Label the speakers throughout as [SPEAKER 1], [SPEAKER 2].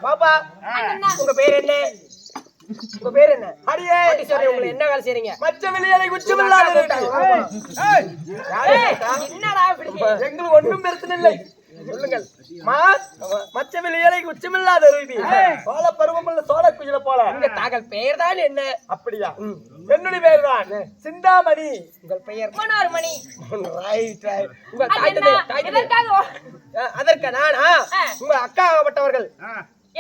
[SPEAKER 1] பாப்பா உங்க பேர் என்ன? உங்க பேர் என்ன? அடியே சரி, உங்களை என்ன வேலை செய்றீங்க? மச்ச வெளியலை குச்சமில்லாத என்னடா எங்களுக்கு ஒண்ணும் பிரச்சனை இல்லை, சொல்லுங்கள். மச்ச வெளியலை குச்சமில்லாத ரூபி சோழ பருவமுள்ள சோழ குயில போல உங்க தாங்கள் பெயர் தான் என்ன? அப்படியா? என்னுடைய பெயர் தான் சிந்தாமணி. உங்கள் பெயர் மனோர்மணி. Right right. உங்க அதற்கு நானா உங்க அக்கா ஆகப்பட்டவர்கள்.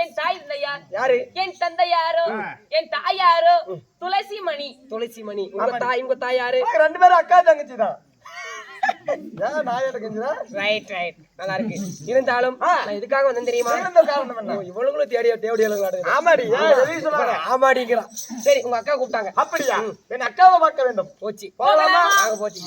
[SPEAKER 2] என் தாய் தந்தையார்
[SPEAKER 1] யாரு?
[SPEAKER 2] என் தந்தையாரோ என் தாயாரோ துளசிமணி.
[SPEAKER 1] துளசிமணி. உங்க தாய் யாரு? ரெண்டு பேரும் அக்கா தங்கச்சி தான். ரைட் ரைட், நல்லா இருக்கு. இருந்தாலும் நான் இதுக்காக வந்து தெரியுமா? இவளுங்களும் தேடி ஆமாடி ஆமாடிங்கிறான். சரி, உங்க அக்கா கூப்பிட்டாங்க. அப்படியா? என் அக்காவை பார்க்க வேண்டும். போச்சு போகலாமா? நாங்க போச்சு.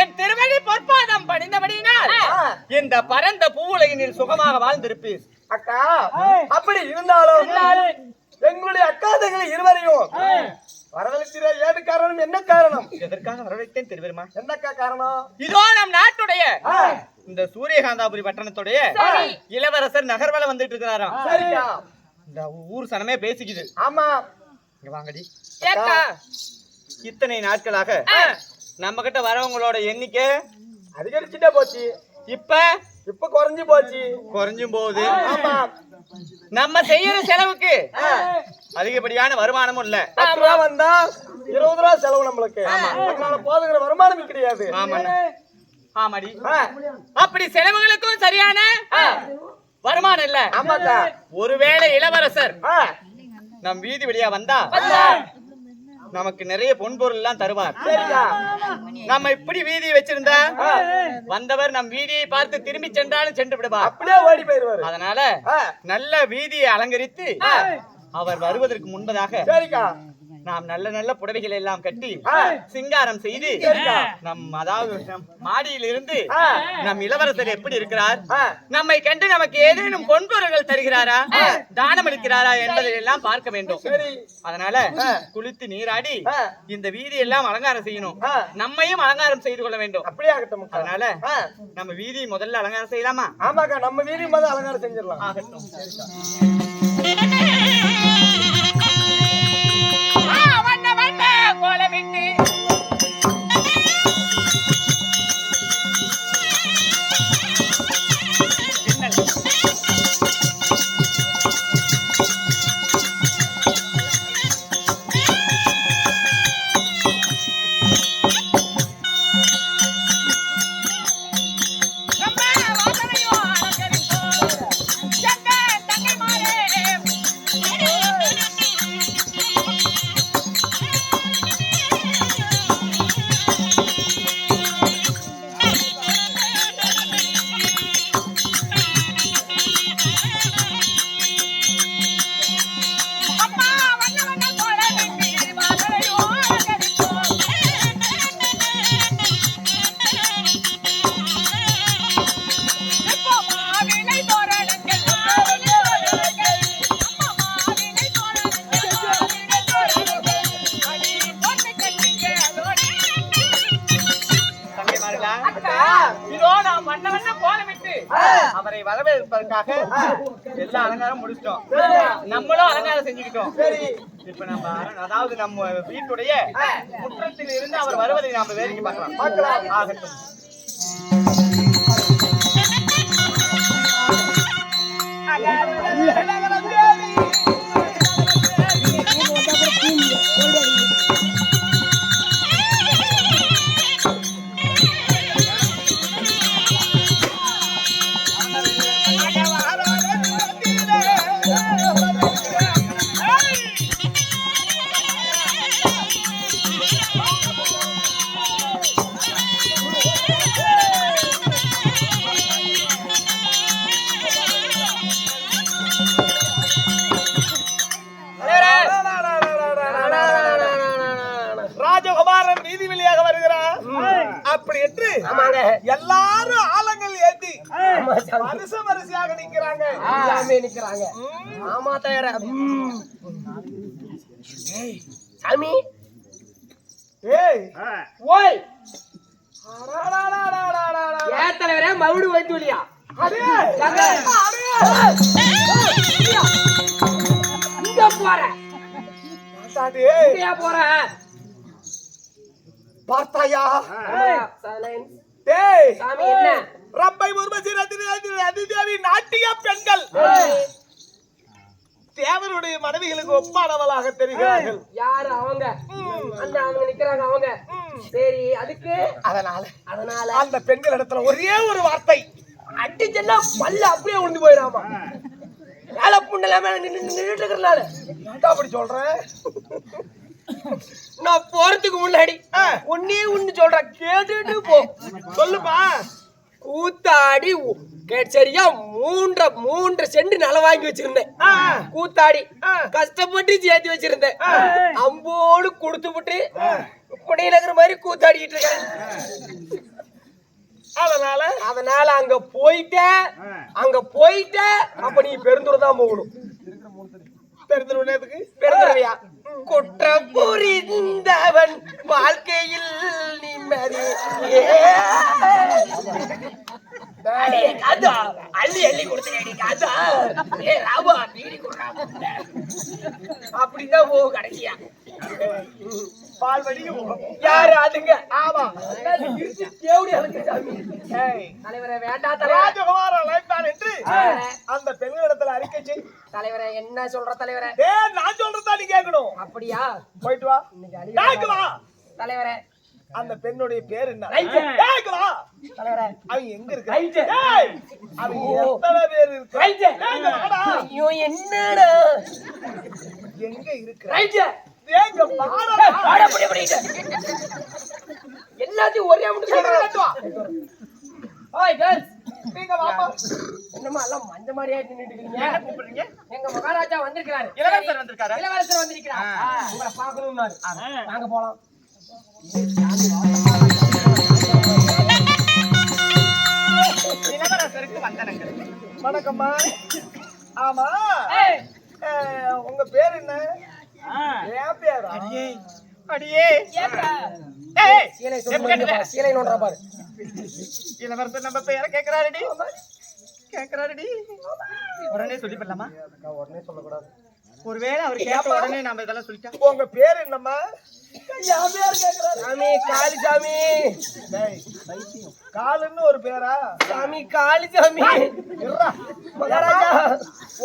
[SPEAKER 3] என் திருவடி பொற்பாதம் பணிந்தபடியினால் இந்த பரந்த பூவுலகினில் சுகமாக வாழ்ந்திருப்பீர்.
[SPEAKER 1] அக்கா, அப்படி இருந்தாலும் எங்களுடைய அக்கா தங்களை இருவரையும் வரவழைக்கிற ஏது காரணம்? என்ன காரணம்?
[SPEAKER 3] எதற்காக வரவழைத்தேன் தெரியுமா?
[SPEAKER 1] என்னக்கா காரணம்?
[SPEAKER 3] இதோ நம் நாட்டுடைய இந்த சூரியகாந்தாபுரி பட்டணத்துடைய இளவரசர் நகர்வலம் வந்துட்டு இருக்கிறாராம்.
[SPEAKER 1] சரிக்கா,
[SPEAKER 3] இந்த ஊர் சனமே பேசிக்குது.
[SPEAKER 1] ஆமா,
[SPEAKER 3] இங்க வாங்கடி. இத்தனை நாட்களாக நம்ம கிட்ட வரவங்களோட எண்ணிக்கை
[SPEAKER 1] அதிகரிச்சுட்டே போச்சு.
[SPEAKER 3] இப்ப
[SPEAKER 1] குறைஞ்சு போச்சு.
[SPEAKER 3] குறைஞ்சும் போகுது.
[SPEAKER 1] ஆமா,
[SPEAKER 3] நம்ம செய்யற செலவுக்கு அதிகப்படியான வருமானமும் இல்ல.
[SPEAKER 1] வந்தா 20 ரூபா செலவு நம்மளுக்கு. போதுங்கிற வருமானம் கிடையாது.
[SPEAKER 3] ஆமாடி. அப்படி செலவுகளுக்கும் சரியான வருமானம் இல்ல.
[SPEAKER 1] ஆமாக்கா,
[SPEAKER 3] ஒருவேளை இளவரசர் நம் வீதி வழியா வந்தா நமக்கு நிறைய பொன்பொருள் எல்லாம் தருவார். நம்ம இப்படி வீதியை வச்சிருந்தா வந்தவர் நம் வீதியை பார்த்து திரும்பி சென்றாலும் சென்று விடுவார்.
[SPEAKER 1] அப்படியே ஓடி போயிடுவார்.
[SPEAKER 3] அதனால நல்ல வீதியை அலங்கரித்து அவர் வருவதற்கு முன்பதாக நாம் நல்ல நல்ல புடவைகள் எல்லாம் கட்டி சிங்காரம் செய்து அதாவது நம் மாடியில் இருந்து நம் இளவரசர் எப்படி இருக்கிறார், நம்மை கண்டு நமக்கு ஏதேனும் பொன்பொருள்கள் தருகிறாரா, தானம் அளிக்கிறாரா என்பதை எல்லாம் பார்க்க வேண்டும். அதனால குளித்து நீராடி இந்த வீதி எல்லாம் அலங்காரம் செய்யணும், நம்மையும் அலங்காரம் செய்து கொள்ள வேண்டும்.
[SPEAKER 1] அப்படியே ஆகட்டும்.
[SPEAKER 3] அதனால நம்ம வீதி முதல்ல அலங்காரம் செய்யலாமா?
[SPEAKER 1] ஆமாக்கா, நம்ம வீதி முதல்ல அலங்காரம் செஞ்சிடலாம்.
[SPEAKER 3] ஆகட்டும். அவரை வரவேற்பதற்காக எல்லா அலங்காரம் முடிச்சிட்டோம், நம்மளும் அலங்காரம் செஞ்சுக்கிட்டோம். இப்ப நம்ம அதாவது நம்ம வீட்டுடைய முற்றத்தில் இருந்து அவர் வருவதை நாம வேடிக்கை பார்க்கலாம். ஆகட்டும்.
[SPEAKER 1] ராஜகுமாரன் வீதி வெளியாக வருகிறார். அப்படி என்று எல்லாரும் ஆலங்கள் ஏத்தி வரிசையாக நிக்கிறாங்க. ஆமா தயார சாமி. ஓய் ஏன் தலைவரே மவுடு வைத்து இல்லையா? இங்க போறேன் போற பார்த்தாயா? ரப்பை உர்வசி அதிதேவி நாட்டிய பெண்கள் தேவருடைய மனைவிகளுக்கு ஒப்பானவளாக தெரிகிறார்கள்.
[SPEAKER 4] யாரு அவங்க? அவங்க நிக்கிறாங்க அவங்க. சரி, அதுக்கு
[SPEAKER 1] அதனால அந்த பெண்கள் இடத்துல ஒரே ஒரு வார்த்தை
[SPEAKER 4] அடிச்சென்னா பல்ல அப்படியே உழுந்து போயிடாமா? வேலை புண்ணல மேல நின்றுட்டு இருக்கிறனால
[SPEAKER 1] அப்படி சொல்றேன்.
[SPEAKER 4] நான் போறதுக்கு முன்னாடி ஒன்னே ஒண்ணு சொல்றேன், கேட்டுட்டு போ.
[SPEAKER 1] சொல்லுப்பா.
[SPEAKER 4] கூத்தாடி சரியா 3 சென்ட் நிலம் வாங்கி வச்சிருந்தேன். கூத்தாடி கஷ்டப்பட்டு சேர்த்து வச்சிருந்தேன். அம்போடு கொடுத்து விட்டு குடிநகர் மாதிரி கூத்தாடிக்கிட்டு இருக்கேன். அதனால அங்க போயிட்ட அப்ப நீ பெருந்தூர் தான் போகணும். பெருந்துருவியா? குற்றம் புரிந்தவன் வாழ்க்கையில் நிம்மதி. அப்படிதான் போகும் கடைசியா. யாரு அதுங்க? ஆமா, தலைவரை வேண்டா
[SPEAKER 1] தலைவர் என்று அந்த பெண்களிடத்துல அறிக்கை செய்.
[SPEAKER 4] தலைவரை என்ன சொல்ற தலைவரை?
[SPEAKER 1] நான் சொல்றதா நீ கேட்கணும்.
[SPEAKER 4] அப்படியா?
[SPEAKER 1] போயிட்டு வா.
[SPEAKER 4] தலைவரை
[SPEAKER 1] அந்த பெண்ணுடைய பேர் என்ன?
[SPEAKER 4] தலைவரை
[SPEAKER 1] அவங்க எங்க இருக்கு? அவங்க எத்தனை பேர் இருக்கு?
[SPEAKER 4] ஐயோ என்னடா
[SPEAKER 1] எங்க இருக்கு?
[SPEAKER 4] எல்லாத்தையும் ஒரே என்னமா எல்லாம் மஞ்ச மாதிரியா நின்னுட்டு இருக்கீங்க? எங்க மகாராஜா வந்திருக்கிறாரு.
[SPEAKER 3] இளவரசர் வந்திருக்காரா?
[SPEAKER 4] இளவரசர் வந்திருக்கிறார். உங்களை பார்க்கணும்னாரு. வாங்க போலாம்.
[SPEAKER 3] இளவரசருக்கு வந்தனங்கள்.
[SPEAKER 1] வணக்கம்மா. ஆமா, உங்க பேர் என்ன? என் பேரா?
[SPEAKER 3] அடியே
[SPEAKER 2] ஏப்பா
[SPEAKER 3] ஏய்,
[SPEAKER 4] சீலை
[SPEAKER 3] எப்ப
[SPEAKER 4] சொல்லுங்க
[SPEAKER 3] கேட்டது?
[SPEAKER 4] பாரு. சீலை நோண்டற பாரு.
[SPEAKER 3] இளவரசர் நம்ம பேரை கேக்குறாருடி. உடனே சொல்லி பண்ணலாமா?
[SPEAKER 1] உடனே சொல்லக்கூடாது.
[SPEAKER 3] ஒருவேளை அவர் கேட்ட உடனே நாம இதெல்லாம் சொல்லிட்டா
[SPEAKER 1] உங்க பேர் என்னம்மா? என் பேர் கேக்குறாரு.
[SPEAKER 4] சாமி காளிசாமி.
[SPEAKER 1] காலுன்னு ஒரு பேரா?
[SPEAKER 4] சாமி காளிசாமி.
[SPEAKER 1] இருடா.
[SPEAKER 4] மகாராஜா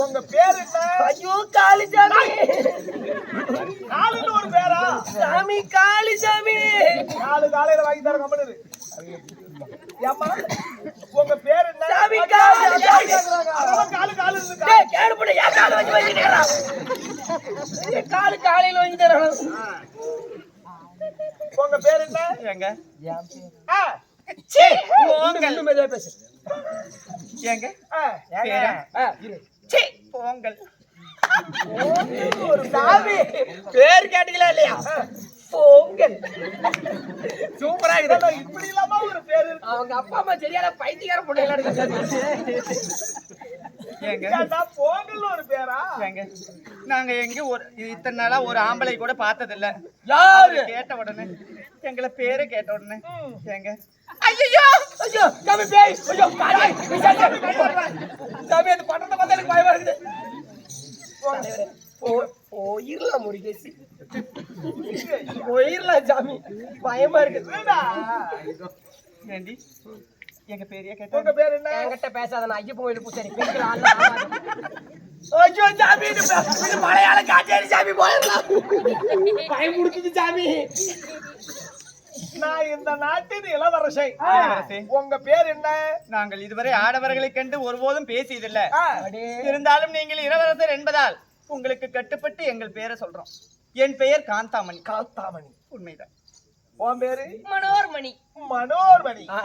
[SPEAKER 1] உங்க பேர் என்ன?
[SPEAKER 4] ஐயோ காளிசாமி.
[SPEAKER 1] காலுன்னு ஒரு பேரா?
[SPEAKER 4] சாமி காளிசாமி.
[SPEAKER 1] காலையில வாங்கி தர கம்பெனி. ஏம்மா உங்க பேர் என்ன?
[SPEAKER 4] சாமி காளிசாமி.
[SPEAKER 1] காலு இருக்கு.
[SPEAKER 4] டேய் கேடு போடு யா கால வச்சு வச்சிட்டேடா. ஏய் காலையில வாங்கி தரணும்.
[SPEAKER 1] உங்க பேர் என்ன?
[SPEAKER 3] ஏங்க
[SPEAKER 1] ஆ,
[SPEAKER 3] சீ, போங்கள்.
[SPEAKER 4] இன்னும் மெதுவா பேசு.
[SPEAKER 3] ஏங்க
[SPEAKER 1] ஆ,
[SPEAKER 3] பேரா?
[SPEAKER 1] இரு.
[SPEAKER 3] சீ, போங்கள்.
[SPEAKER 1] ஒரு சாமி
[SPEAKER 4] பேர் கேட்டீங்களா இல்லையா? பொங்கல்.
[SPEAKER 1] சூப்பரா இருக்கு. இப்படி இல்லாம ஒரு பேர் இருக்கு.
[SPEAKER 4] அவங்க அப்பா அம்மா சரியான பைத்தியக்கார பொண்ணுங்களா இருக்கு.
[SPEAKER 3] ஏங்க
[SPEAKER 1] ஏன்டா பொங்கல்னு ஒரு பேரா?
[SPEAKER 3] ஏங்க நாங்க எங்க ஒரு இத்தனை நாளா ஒரு ஆம்பளை கூட பார்த்தது இல்ல.
[SPEAKER 4] யாரு?
[SPEAKER 3] கேட்ட உடனே எங்களை பேரை கேட்ட உடனே ஏங்க
[SPEAKER 4] ஐயோ ஐயோ சாமி பேய். ஐயோ காளி. சாமி அது பண்றத பார்த்தா எனக்கு பயமா இருக்குது. ஓயிரல முருகேசி. ஓயிரல சாமி பயமா இருக்குது.
[SPEAKER 3] ஏண்டி எங்க பேரையே
[SPEAKER 1] உங்க
[SPEAKER 3] கேட்ட
[SPEAKER 1] பேர் என்ன?
[SPEAKER 4] என்கிட்ட பேசாத நான் ஐயப்பன் கோயிலுக்கு பூசாரி பெண்கள் ஆள. ஐயோ சாமி இது மலையாள காட்டேரி சாமி போயிடலாம். பயம் முடிக்குது சாமி.
[SPEAKER 1] நான் இந்த நாட்டின் இளவரசை.
[SPEAKER 3] இளவரசி.
[SPEAKER 1] உங்க பேர் என்ன?
[SPEAKER 3] நாங்கள் இதுவரை ஆடவர்களை கண்டு ஒருபோதும் பேசியதில்லை.
[SPEAKER 1] ஆ,
[SPEAKER 3] இருந்தாலும் நீங்கள் இளவரசர் என்பதால் உங்களுக்கு கட்டுப்பட்டு எங்கள் பேரை சொல்றோம். என் பெயர் காந்தாமணி.
[SPEAKER 1] காந்தாமணி.
[SPEAKER 3] உண்மைதான்.
[SPEAKER 1] உன் பேரு?
[SPEAKER 2] மனோர்மணி.
[SPEAKER 1] மனோர்மணி.
[SPEAKER 4] ஆ,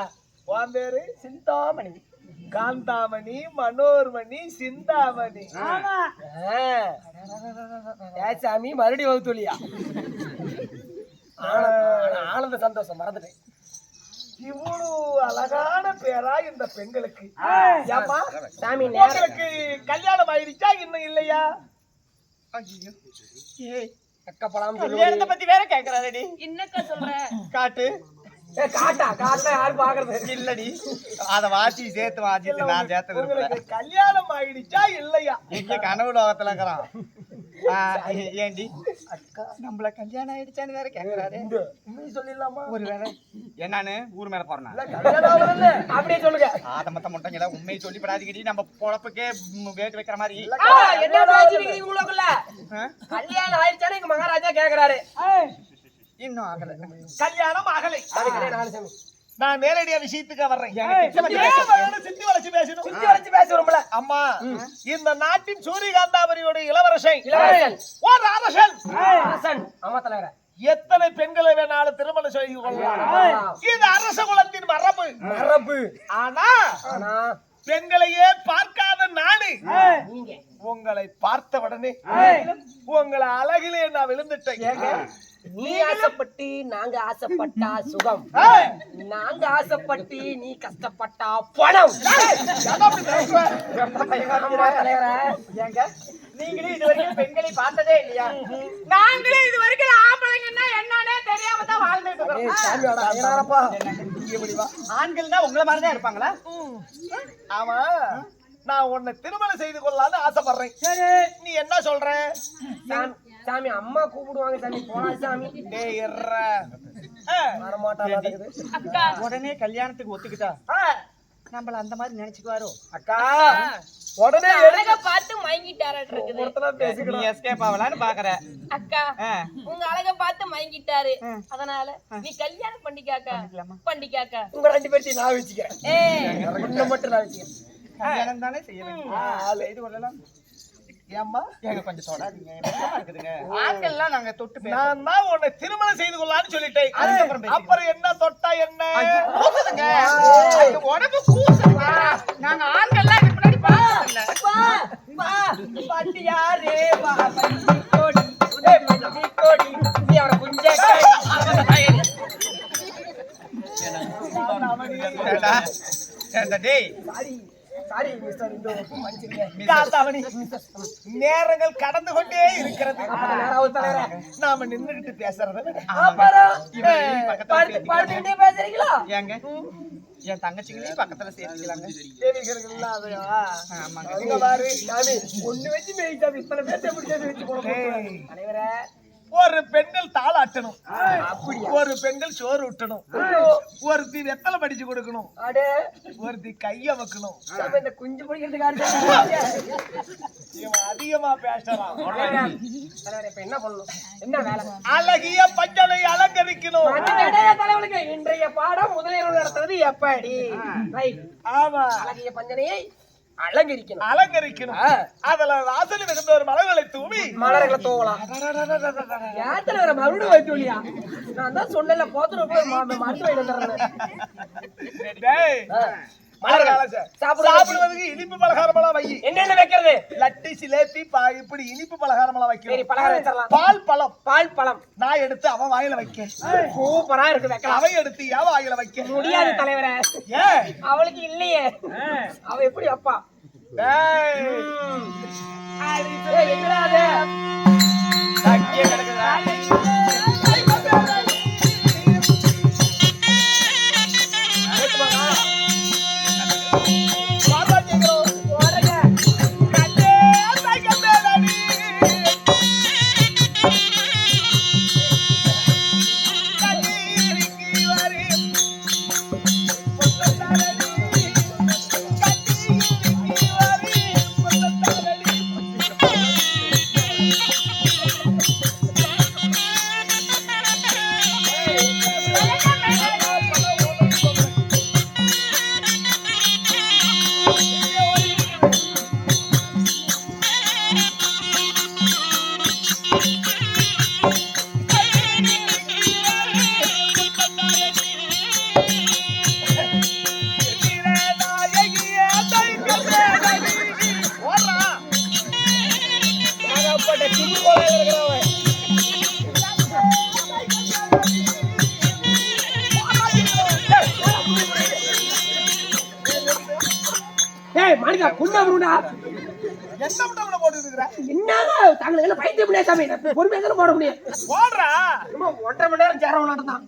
[SPEAKER 1] உன் பேரு?
[SPEAKER 4] சிந்தாமணி.
[SPEAKER 1] காந்தாமணி, மனோர்மணி, சிந்தாமணி.
[SPEAKER 4] ஏ சாமி மறுபடியும் வகுத்தொழியா? ஆனந்த சந்தோஷம் மறந்துட்டேன்.
[SPEAKER 1] இவ்வளவு அழகான பேரா இந்த பெண்களுக்கு? ஏம்மா,
[SPEAKER 4] சாமி நேரம்
[SPEAKER 1] உங்களுக்கு கல்யாணம் ஆயிடுச்சா இன்னும் இல்லையா?
[SPEAKER 3] ஐயோ ஏய்
[SPEAKER 4] அக்கப்பலாம்
[SPEAKER 3] கல்யாணத்தை பத்தி வேற கேக்குறாரடி.
[SPEAKER 2] என்னக்கா சொல்ற?
[SPEAKER 3] காட்டு.
[SPEAKER 4] காட்டா காட்டா யாரு பாக்குறது
[SPEAKER 3] இல்லடி அத வாசி சேர்த்து வாசிட்டு நான் சேர்த்து
[SPEAKER 1] உங்களுக்கு கல்யாணம் ஆயிடுச்சா இல்லையா?
[SPEAKER 3] எங்க கனவு லோகத்துல இருக்கிறான். ஏண்டி நம்மள கல்யாணம் ஆயிடுச்சான்னு வேற கேக்குறாரு.
[SPEAKER 1] உண்மை சொல்லிடலாமா?
[SPEAKER 3] ஒரு வேலை என்னன்னு ஊர் மேல போறேன்.
[SPEAKER 1] கல்யாணம் ஆகல.
[SPEAKER 4] அப்படியே சொல்லுங்க.
[SPEAKER 3] ஆத மத்த முட்டைங்கள உண்மையை சொல்லி படாதீங்கடி. நம்ம பொழப்புக்கே வேட்டு வைக்கிற மாதிரி.
[SPEAKER 4] என்ன பேசிக்கிறீங்க உங்களுக்குள்ள?
[SPEAKER 3] ஆ?
[SPEAKER 4] கல்யாணம் ஆயிடுச்சானு எங்க மகாராஜா கேக்குறாரு.
[SPEAKER 3] இன்னும் ஆகல.
[SPEAKER 1] கல்யாணம் ஆகலை.
[SPEAKER 4] அதுக்கு நாலு சாமி
[SPEAKER 1] நான் நேரடியா விஷயத்துக்கு வர்றேன். சித்தி வளைச்சு பேசணும்.
[SPEAKER 4] சுத்தி வளைச்சு பேசுறோம்ல.
[SPEAKER 1] அம்மா, இந்த நாட்டின் சூரியகாந்தாபரியோட இளவரசன்
[SPEAKER 4] இளவரசன்.
[SPEAKER 1] ஒரு அரசன்
[SPEAKER 4] அரசன். ஆமா தலைவரே.
[SPEAKER 1] எத்தனை பெண்களை வேணாலும் திருமணம் செய்து கொள்ளலாம். இது அரச குலத்தின் மரபு.
[SPEAKER 4] மரபு.
[SPEAKER 1] ஆனா
[SPEAKER 4] ஆனா
[SPEAKER 1] பெண்களையே பார்க்காத நாடு.
[SPEAKER 4] நீங்க
[SPEAKER 1] உங்களை பார்த்த உடனே உங்களை அழகிலே நான் விழுந்துட்டேன்.
[SPEAKER 4] நீ ஆசைப்பட்டு நாங்க ஆசைப்பட்டா சுகம், நாங்க ஆசைப்பட்டு நீ கஷ்டப்பட்டா பணம். ஆமா தலைவரே.
[SPEAKER 3] ஏங்க நீங்களே இதுவரைக்கும் பெண்களை பார்த்ததே இல்லையா? நாங்களே இதுவரைக்கும் ஆம்பளைங்கன்னா என்னன்னே தெரியாம தான் வாழ்ந்துட்டு இருக்கோம்.
[SPEAKER 4] ஏய் சாமியோட ஐயனாரப்பா.
[SPEAKER 3] ஆண்கள்னா உங்களை மாதிரி தான் இருப்பாங்களா?
[SPEAKER 1] ஆமா, நான் உன்னை திருமணம் செய்து கொள்ளலாம்னு ஆசைப்படுறேன். நீ என்ன சொல்ற?
[SPEAKER 4] சாமி அம்மா கூப்பிடுவாங்க சாமி. போனா சாமி.
[SPEAKER 1] டேய்
[SPEAKER 4] வர மாட்டாங்க.
[SPEAKER 2] அக்கா
[SPEAKER 3] உடனே கல்யாணத்துக்கு ஒத்துக்கிட்டா நம்மள அந்த மாதிரி நினைச்சுக்குவாரோ?
[SPEAKER 1] அக்கா, உடனே
[SPEAKER 2] அழக பார்த்து மயங்கிட்டாராட்டு இருக்குது.
[SPEAKER 1] ஒருத்தனா
[SPEAKER 3] நீ
[SPEAKER 1] பேசிக்கிறேன்.
[SPEAKER 3] எஸ்கேப் ஆகலான்னு பாக்குற.
[SPEAKER 2] அக்கா உங்க அழக பார்த்து மயங்கிட்டாரு. அதனால நீ கல்யாணம் பண்ணிக்காக்கா. பண்ணிக்காக்கா.
[SPEAKER 4] உங்க ரெண்டு பேர்த்தையும் நான் வச்சுக்கிறேன்.
[SPEAKER 2] ஏய்
[SPEAKER 4] உன்னை மட்டும் நான் வச்சுக்கிறேன்.
[SPEAKER 3] கல்யாணம் தானே செய்ய வேண்டும். செய்து கொள்ளலாம்.
[SPEAKER 1] ஏம்மா,
[SPEAKER 3] ஏங்க கொஞ்சம் தொடாதீங்க, வெக்கமா இருக்குதுங்க. ஆண்கள்லாம் நாங்க தொட்டு பேச
[SPEAKER 1] நான் தான் உன்னை திருமணம் செய்து கொள்ளலாம்னு சொல்லிட்டேன்.
[SPEAKER 3] அதுக்கப்புறம் பேசிக்கலாம்.
[SPEAKER 1] அப்புறம் என்ன தொட்டா என்ன?
[SPEAKER 3] கூசுதுங்க. அது உடம்பு கூசுதுங்க. நாங்க ஆண்கள்லாம் இதுக்கு முன்னாடி பார்த்தது இல்ல.
[SPEAKER 4] பண்டியாரே வா பண்டி கோடி பண்டி கோடி நீ அவரை குஞ்ச
[SPEAKER 1] நேரங்கள் கடந்து கொண்டே இருக்கிறது. நாம நின்னுகிட்டு பேசுறது
[SPEAKER 4] பேசுறீங்களா?
[SPEAKER 3] ஏங்க என் தங்கச்சிங்களையும் பக்கத்துல சேர்த்துக்கலாங்க.
[SPEAKER 1] ஒண்ணு வச்சு மேய்ச்சாமி இத்தனை பேச முடியாது வச்சு தலைவரே. ஒரு பெண்கள் தாளாட்டணும், ஒரு பெண்கள் சோறு விட்டணும், ஒருத்தி வெத்தலை படிச்சு கொடுக்கணும், ஒருத்தி கைய வைக்கணும்.
[SPEAKER 4] இந்த குஞ்சு பிடிக்கிறதுக்காக
[SPEAKER 1] அதிகமா பேசலாம்.
[SPEAKER 4] இப்ப என்ன பண்ணணும்? என்ன வேலை?
[SPEAKER 1] அழகிய பஞ்சனை அலங்கரிக்கணும்.
[SPEAKER 4] தலைவனுக்கு இன்றைய பாடம் முதலிரவு நடத்துவது எப்படி?
[SPEAKER 1] ஆமா,
[SPEAKER 4] அழகிய பஞ்சனையை அலங்கரிக்கணும்.
[SPEAKER 1] அலங்கரிக்கணும். அதுல வாசல் மிகுந்த ஒரு மலர்களை தூவி
[SPEAKER 4] மலர்களை தூவலாம். ஏத்துல வர மறுபடியும் வைக்கலையா? நான் தான் சொன்னேன்ல போத்துல மருந்து வந்துடுறேன்.
[SPEAKER 1] சாப்பிடுவதற்கு இனிப்பு பலகாரம் எல்லாம் வை.
[SPEAKER 4] என்னென்ன வைக்கிறது?
[SPEAKER 1] லட்டு, சிலேபி, இப்படி இனிப்பு பலகாரம் எல்லாம் வைக்கணும்.
[SPEAKER 4] பலகாரம் வச்சிடலாம்.
[SPEAKER 1] பால் பழம் நான் எடுத்து அவன் வாயில வைக்க.
[SPEAKER 4] சூப்பரா இருக்கு. வைக்கலாம்.
[SPEAKER 1] அவன் எடுத்து என் வாயில வைக்க
[SPEAKER 4] முடியாது தலைவரே.
[SPEAKER 1] ஏன்?
[SPEAKER 4] அவளுக்கு இல்லையே. அவ எப்படி அப்பா? போட முடியும். 1.5 மணி நேரம் சேர விளையாடுதான்.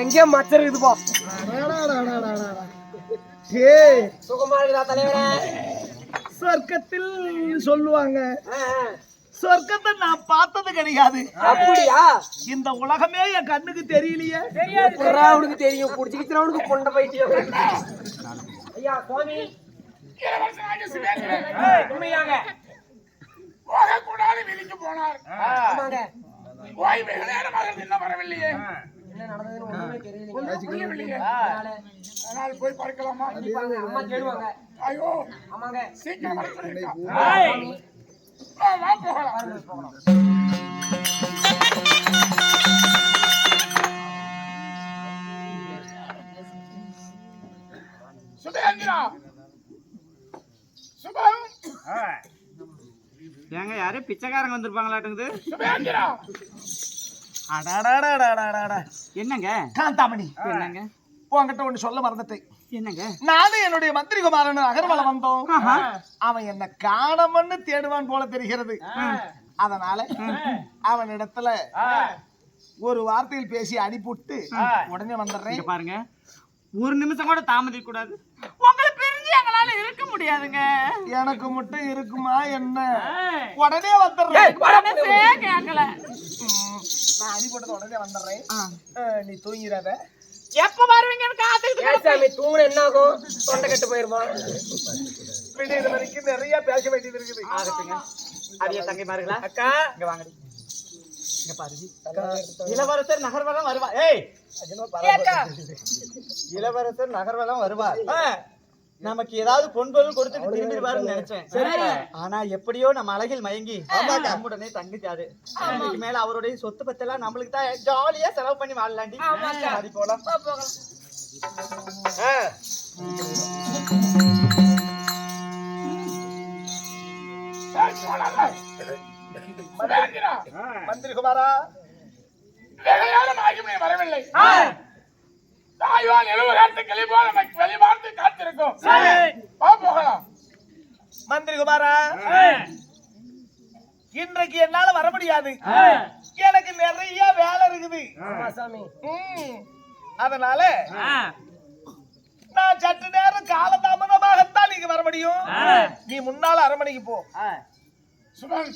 [SPEAKER 4] எங்கேயோ மச்சர் இருக்குதுப்பா. சுகமா இருக்குதா தலைவரே?
[SPEAKER 1] சொர்க்கத்தில் சொல்லுவாங்க, சொர்க்கத்தை நான் பார்த்தது கிடையாது.
[SPEAKER 4] அப்படியா?
[SPEAKER 1] இந்த உலகமே என் கண்ணுக்கு தெரியலையே.
[SPEAKER 4] உனக்கு தெரியும். புடிச்சுக்கிட்டு கொண்ட பைத்தியம். ஐயா சுவாமி உண்மையாக போகக்கூடாது வெளிக்கு போனார். போய் வெகு நேரமாக இன்னும் வரவில்லையே. என்ன நடந்ததுன்னு ஒண்ணுமே தெரியலையே. அதனால போய் பார்க்கலாமா? அம்மா தேடுவாங்க. ஐயோ ஆமாங்க, சீக்கிரம் வர சொல்லுங்க. வா போகலாம். சுபேந்திரா, சுபம்.
[SPEAKER 3] ஏங்க யாரே பிச்சைக்காரங்க வந்திருப்பாங்களாட்டுங்குது.
[SPEAKER 1] சுபேந்திரா.
[SPEAKER 3] என்னங்க
[SPEAKER 1] காந்தாமணி,
[SPEAKER 3] என்னங்க
[SPEAKER 1] உன்கிட்ட ஒண்ணு சொல்ல மறந்துட்டேன்.
[SPEAKER 3] என்னங்க?
[SPEAKER 1] நானும் என்னுடைய மந்திரி குமாரன் அகர்வலம் வந்தோம். அவன் என்ன காணமன்னு தேடுவான் போல தெரிகிறது. அதனால அவன் இடத்துல ஒரு வார்த்தையில் பேசி அனுப்பிவிட்டு உடனே வந்துடுறேன்.
[SPEAKER 3] இங்க பாருங்க, ஒரு நிமிஷம் கூட தாமதிக்க கூடாது. உங்களை பிரிஞ்சு எங்களால இருக்க முடியாதுங்க.
[SPEAKER 1] எனக்கு மட்டும் இருக்குமா என்ன? உடனே வந்துடுறேன்.
[SPEAKER 3] கேட்கல.
[SPEAKER 1] நான் அனுப்பிவிட்டது உடனே வந்துடுறேன். நீ தூங்கிறாத.
[SPEAKER 3] எப்ப வருவீங்கன்னு காத்துக்கிட்டு
[SPEAKER 4] சாமி தூங்குன என்ன ஆகும்? தொண்டை கட்டு போயிருமா?
[SPEAKER 1] இது வரைக்கும் நிறைய பேச வேண்டியது இருக்குது.
[SPEAKER 3] ஆகட்டுங்க. அடியே தங்கை மாறுங்களா?
[SPEAKER 4] அக்கா
[SPEAKER 3] இங்க வாங்கடி. இங்க பாருங்க, இளவரசர் நகர்வலம் வருவார். ஏய், இளவரசர் நகர்வலம் வருவார். நமக்கு ஏதாவது பொன்பொருள் கொடுத்துட்டு திரும்பிடுவாருன்னு நினைச்சேன். ஆனா எப்படியோ நம்ம அழகில் மயங்கி நம்முடனே தங்கிட்டாரு. இதுக்கு மேல அவருடைய சொத்து பத்தெல்லாம் நம்மளுக்கு தான் ஜாலியா செலவு பண்ணி வாழலாண்டி. அது போலாம்.
[SPEAKER 1] மந்திரி குமாரா,
[SPEAKER 5] வரவில்லை. தாய்வான் எழுவகாட்டு கிளிபோல் நமக்கு வெளிபார்த்து காத்திருக்கும். போகலாம்.
[SPEAKER 1] மந்திரி குமாரா, இன்றைக்கு என்னால வர முடியாது. எனக்கு நிறைய வேலை இருக்குது
[SPEAKER 4] சாமி.
[SPEAKER 1] அதனால நான் சற்று நேரம் காலதாமதமாகத்தான் நீங்க வர முடியும். நீ முன்னால அரண்மனைக்கு போ.
[SPEAKER 5] சுமன்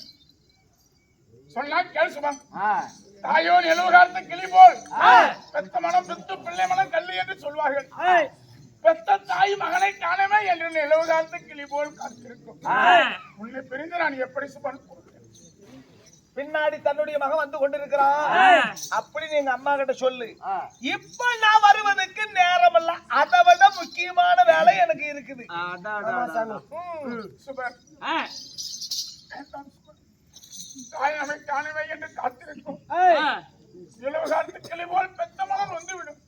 [SPEAKER 5] சொன்னா கேள் சுமன். தாயோன் எழுவகாட்டு கிளி போல் பெத்த மனம் பெத்து பிள்ளை மனம் கல்லு என்று சொல்வார்கள். பெத்த தாய் மகனை காணவே என்று எழுவகாட்டு கிளி போல் காத்திருக்கும். உன்னை பிரிந்து நான் எப்படி சுமன்?
[SPEAKER 1] பின்னாடி தன்னுடைய மகன் வந்து கொண்டிருக்கிறான். அப்படி நீங்க அம்மா கிட்ட சொல்லு. இப்ப நான் வருவதற்கு நேரம் இல்ல, அதை விட முக்கியமான வேலை எனக்கு இருக்குது.
[SPEAKER 5] சுபன் தாய் நம்மை காணவே என்று காத்திருக்கும். இளவகாட்டு கிளி போல் பெத்த மனம் வந்துவிடும்.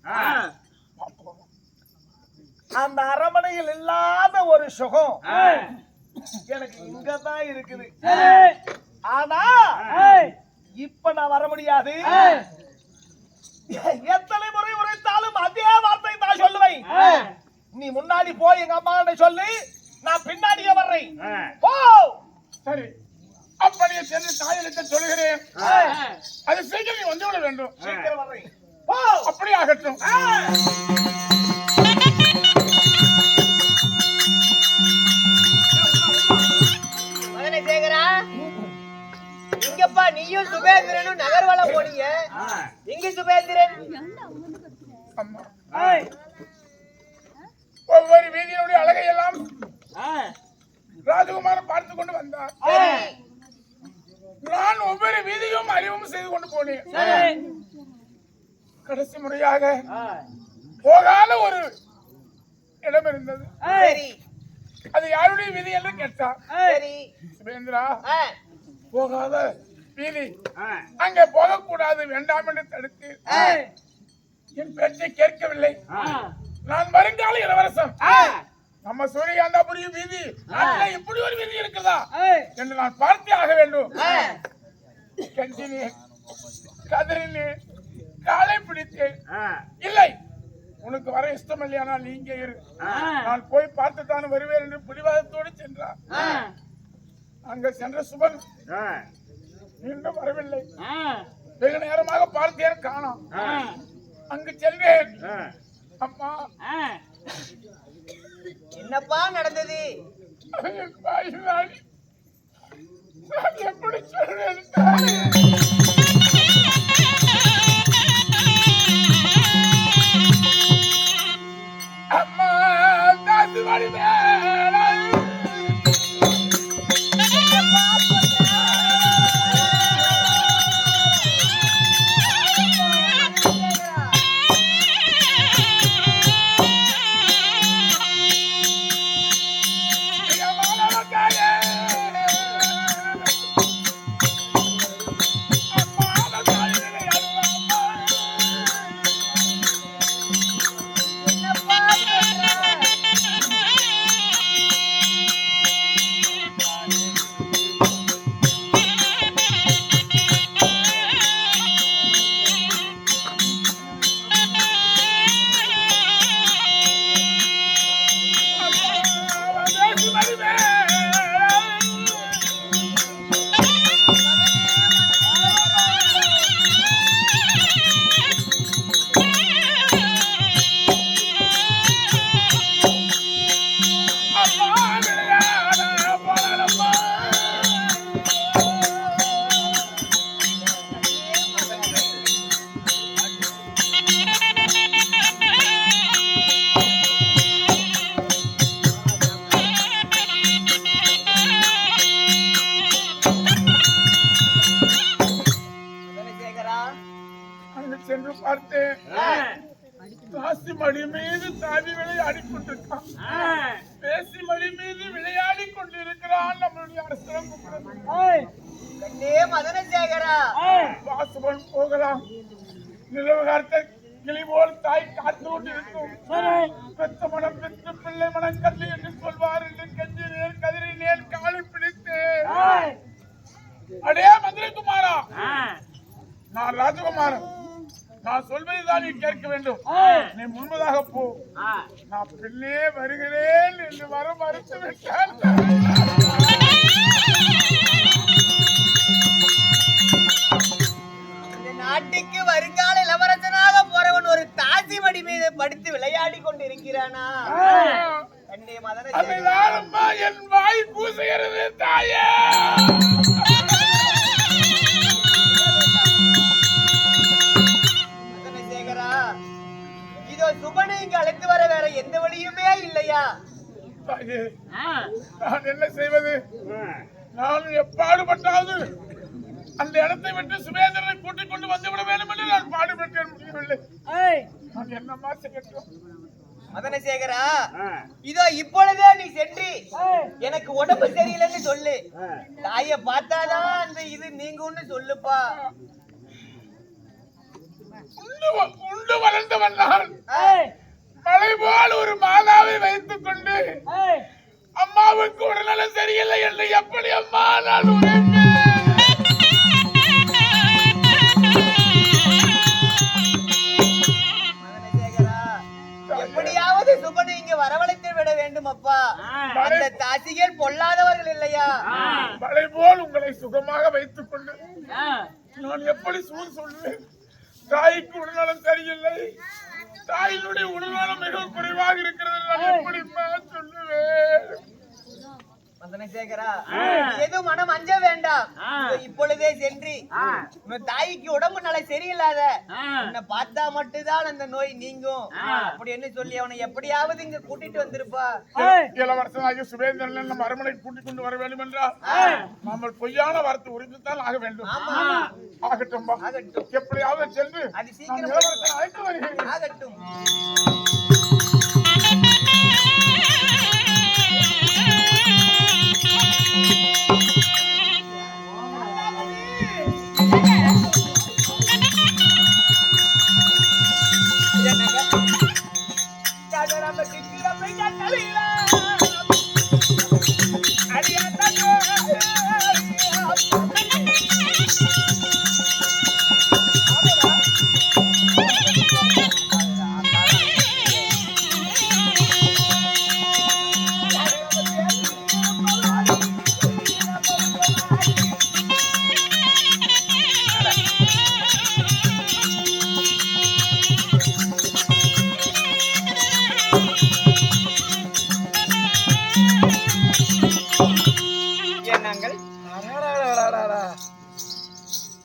[SPEAKER 1] அந்த அரண்மனையில் இல்லாத ஒரு சுகம் எனக்கு இங்கதான் இருக்குது. ஆனா இப்ப நான் வர முடியாது. எத்தனை முறை உரைத்தாலும் அதே வார்த்தை நான் சொல்லுவேன். நீ முன்னாடி போய் எங்க அம்மா கிட்ட சொல்லு, நான் பின்னாடியே வர்றேன். போ.
[SPEAKER 5] சரி, அப்படியே சென்று தாயிடத்தை சொல்கிறேன். அது சீக்கிரம் நீ வந்துவிட வேண்டும்.
[SPEAKER 1] சீக்கிரம் வர்றேன்.
[SPEAKER 5] போ. அப்படி ஆகட்டும்.
[SPEAKER 4] மகனை சேகரா, இங்கப்பா நீயும் சுபேந்திரனும் நகர்வலம் போனீங்க. இங்க சுபேந்திரன்
[SPEAKER 5] அம்மா, ஒவ்வொரு வீதியினுடைய அழகை எல்லாம் ராஜகுமாரன் பார்த்து கொண்டு வந்தார். நான் ஒவ்வொரு வீதியும் அறிவும் செய்து கொண்டு போனேன். கடைசி முறையாக போகாத ஒரு இடம் இருந்தது. அது யாருடைய வீதி என்று கேட்டார். சுபேந்திரா, போகாத வீதி, அங்கே போகக்கூடாது, வேண்டாம் என்று தடுத்து என் பேச்சை கேட்கவில்லை. நான் வருங்கால இளவரசன். நம்ம சூரியகாந்தாபுரி வீதி இப்படி ஒரு வீதி இருக்குதா என்று நான் பார்த்தே ஆக வேண்டும். கெஞ்சினேன், கதறினேன், காலை பிடித்தேன். இல்லை, உனக்கு வர இஷ்டம் இல்லையானால் நீ இங்கே இரு, நான் போய் பார்த்துத்தான் வருவேன் என்று பிடிவாதத்தோடு சென்றார். அங்க சென்ற சுபன் மீண்டும் வரவில்லை. வெகு நேரமாக பார்த்தேன், காணோம். அங்கு சென்றேன். அம்மா,
[SPEAKER 4] என்னப்பா நடந்தது?
[SPEAKER 5] எப்படி சொல்றேன்? அம்மா, காசு வடிவே பார்த்தேன். தாசி மடி மீது தாவி விளையாடி கொண்டிருக்கான். பேசி மடி மீது விளையாடி கொண்டிருக்கிறான் நம்மளுடைய அரசன்.
[SPEAKER 1] கண்ணே மதனசேகரா,
[SPEAKER 5] வாசுவன் போகலாம். நிலவுகார்த்த கிளி போல் தாய் காத்து கொண்டிருக்கும். பெத்த மனம் பெற்று பிள்ளை மனம் கல்வி என்று சொல்வார் என்று கெஞ்சினேன், கதிரினேன், காலை பிடித்தேன். அடே மந்திரகுமாரா, நான் ராஜகுமாரன். நான் சொல்வதுதான் நீ கேட்க வேண்டும். நீ முன்பதாக போ. நான் பின்னே வருகிறேன் என்று வர மறுத்து விட்டான்.
[SPEAKER 1] இந்த நாட்டுக்கு வருங்கால இளவரசனாக போறவன் ஒரு தாசி மடி மீது படுத்து விளையாடி கொண்டிருக்கிறானா? கண்ணே மதனசேகரா,
[SPEAKER 5] அதுதானம்மா என் வாய் பூசுகிறது தாயே.
[SPEAKER 1] மதனசேகரா, இதோ சுபனை இங்கு அழைத்து வர வேற எந்த வழியுமே இல்லையா?
[SPEAKER 5] தாயே, நான் என்ன செய்வது? நான் எப்பாடுபட்டாவது அந்த இடத்தை விட்டு சுபேந்திரனை கூட்டிக் கொண்டு வந்துவிட வேண்டும் என்று நான் பாடுபட்டேன். முடியவில்லை. நான் என்னம்மா செய்யட்டும்?
[SPEAKER 1] மதனசேகரா, இதோ இப்பொழுதே நீ சென்று எனக்கு உடம்பு சரியில்லைன்னு சொல்லு. தாய பார்த்தாதான் அந்த இது நீங்கும்னு சொல்லுப்பா.
[SPEAKER 5] உண்டு வளர்ந்தவன் நான். மலை போல் ஒரு மாதாவை வைத்துக் கொண்டு அம்மாவுக்கு உடல்நலம் சரியில்லை என்று எப்படி அம்மா நான் உரைப்பேன்?
[SPEAKER 1] மதனசேகரா, எப்படியாவது சுபனை இங்க வரவழைத்து விட வேண்டும் அப்பா. அந்த தாசிகள் பொல்லாதவர்கள் இல்லையா?
[SPEAKER 5] மலை போல் உங்களை சுகமாக வைத்துக் கொண்டு நான் எப்படி சொல்லுவேன்? தாய்க்கு உடல்நலம் சரியில்லை, தாயினுடைய உடல்நலம் மிகவும் குறைவாக இருக்கிறது. நான் எப்படி சொல்லுவேன்?
[SPEAKER 1] மதனசேகரா, எதுவும் மனம் அஞ்ச வேண்டாம். இதோ இப்பொழுதே சென்று உன் தாய்க்கு உடம்பு நல சரியில்லாத உன்னை பார்த்தா மட்டும்தான் அந்த நோய் நீங்கும் அப்படி என்ன சொல்லி அவனை எப்படியாவது இங்க கூட்டிட்டு வந்திருப்பா.
[SPEAKER 5] இளவரசனாகிய சுபேந்திரன் நம்ம அரண்மனைக்கு கூட்டிக் கொண்டு வர வேண்டும் என்றால் நம்ம பொய்யான வார்த்தை உரிந்துத்தான் ஆக வேண்டும். ஆகட்டும், எப்படியாவது சென்று
[SPEAKER 1] அது சீக்கிரம்
[SPEAKER 5] இளவரசன் அழைத்து வருகிறேன்.
[SPEAKER 1] ஆகட்டும்.
[SPEAKER 5] அடியா